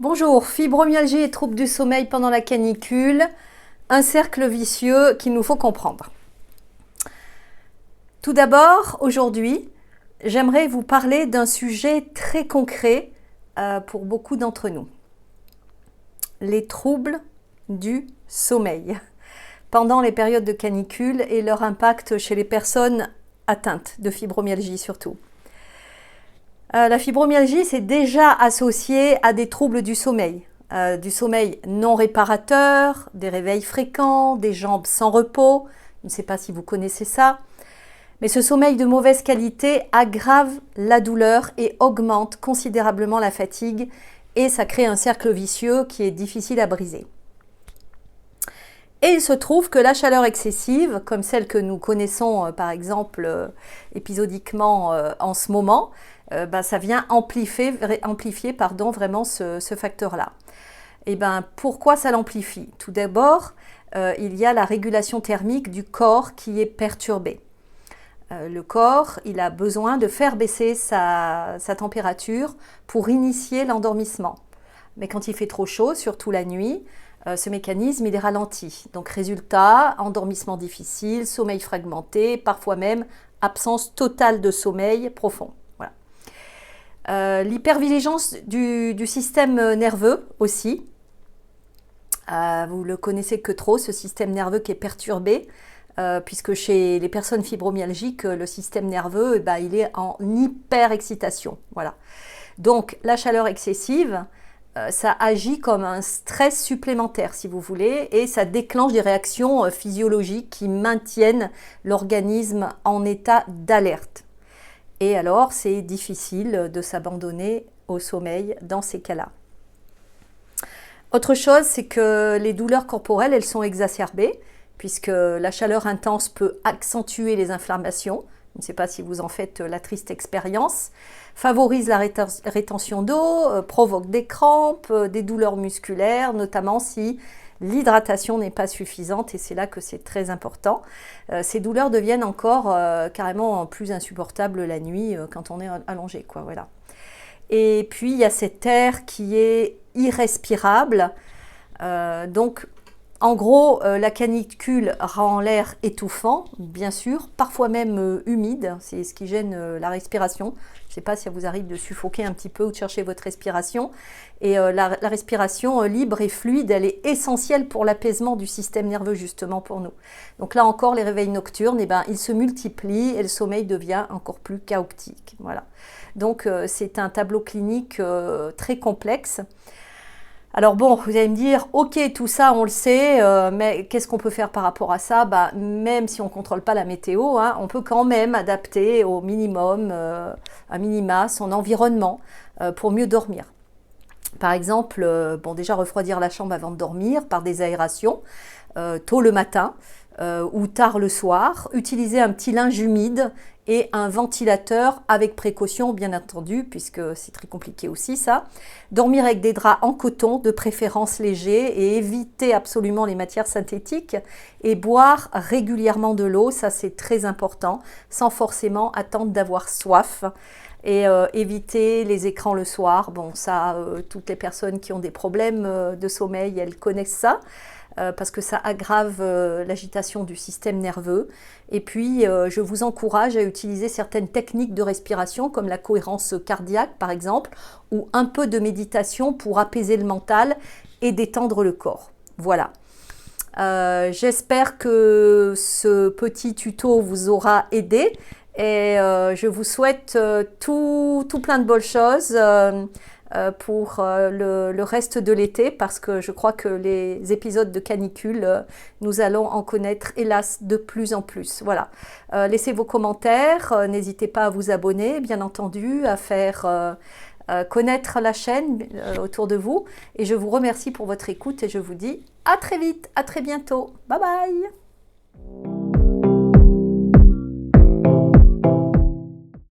Bonjour, fibromyalgie et troubles du sommeil pendant la canicule, un cercle vicieux qu'il nous faut comprendre. Tout d'abord, aujourd'hui, j'aimerais vous parler d'un sujet très concret pour beaucoup d'entre nous. Les troubles du sommeil pendant les périodes de canicule et leur impact chez les personnes atteintes de fibromyalgie surtout. La fibromyalgie, c'est déjà associé à des troubles du sommeil non réparateur, des réveils fréquents, des jambes sans repos. Je ne sais pas si vous connaissez ça. Mais ce sommeil de mauvaise qualité aggrave la douleur et augmente considérablement la fatigue et ça crée un cercle vicieux qui est difficile à briser. Et il se trouve que la chaleur excessive, comme celle que nous connaissons par exemple épisodiquement en ce moment, ça vient amplifier vraiment ce facteur-là. Et pourquoi ça l'amplifie? Tout d'abord, il y a la régulation thermique du corps qui est perturbée. Le corps, il a besoin de faire baisser sa température pour initier l'endormissement. Mais quand il fait trop chaud, surtout la nuit, ce mécanisme il est ralenti. Donc résultat, endormissement difficile, sommeil fragmenté, parfois même absence totale de sommeil profond. Voilà. L'hypervigilance du système nerveux aussi. Vous le connaissez que trop, ce système nerveux qui est perturbé, puisque chez les personnes fibromyalgiques, le système nerveux, il est en hyperexcitation. Voilà. Donc la chaleur excessive, ça agit comme un stress supplémentaire, si vous voulez, et ça déclenche des réactions physiologiques qui maintiennent l'organisme en état d'alerte. Et alors, c'est difficile de s'abandonner au sommeil dans ces cas-là. Autre chose, c'est que les douleurs corporelles, elles sont exacerbées, puisque la chaleur intense peut accentuer les inflammations. Je ne sais pas si vous en faites la triste expérience. Favorise la rétention d'eau, provoque des crampes, des douleurs musculaires, notamment si l'hydratation n'est pas suffisante, et c'est là que c'est très important. Ces douleurs deviennent encore carrément plus insupportables la nuit quand on est allongé, quoi, voilà. Et puis il y a cet air qui est irrespirable, donc en gros, la canicule rend l'air étouffant, bien sûr, parfois même humide, c'est ce qui gêne la respiration. Je ne sais pas si ça vous arrive de suffoquer un petit peu ou de chercher votre respiration. Et la respiration libre et fluide, elle est essentielle pour l'apaisement du système nerveux, justement, pour nous. Donc là encore, les réveils nocturnes, ils se multiplient et le sommeil devient encore plus chaotique. Voilà. Donc c'est un tableau clinique très complexe. Alors bon, vous allez me dire, ok, tout ça on le sait, mais qu'est-ce qu'on peut faire par rapport à ça? Même si on ne contrôle pas la météo, on peut quand même adapter au minimum, à minima, son environnement pour mieux dormir. Par exemple, déjà refroidir la chambre avant de dormir par des aérations, tôt le matin ou tard le soir, utiliser un petit linge humide et un ventilateur avec précaution, bien entendu, puisque c'est très compliqué aussi ça. Dormir avec des draps en coton, de préférence légers, et éviter absolument les matières synthétiques. Et boire régulièrement de l'eau, ça c'est très important, sans forcément attendre d'avoir soif. Et éviter les écrans le soir. Bon, ça, toutes les personnes qui ont des problèmes de sommeil, elles connaissent ça. Parce que ça aggrave l'agitation du système nerveux. Et puis, je vous encourage à utiliser certaines techniques de respiration, comme la cohérence cardiaque, par exemple, ou un peu de méditation pour apaiser le mental et détendre le corps. Voilà. J'espère que ce petit tuto vous aura aidé. Et je vous souhaite tout plein de bonnes choses pour le reste de l'été, parce que je crois que les épisodes de canicule, nous allons en connaître hélas de plus en plus. Voilà. Laissez vos commentaires, n'hésitez pas à vous abonner, bien entendu, à faire connaître la chaîne autour de vous. Et je vous remercie pour votre écoute et je vous dis à très vite, à très bientôt. Bye bye!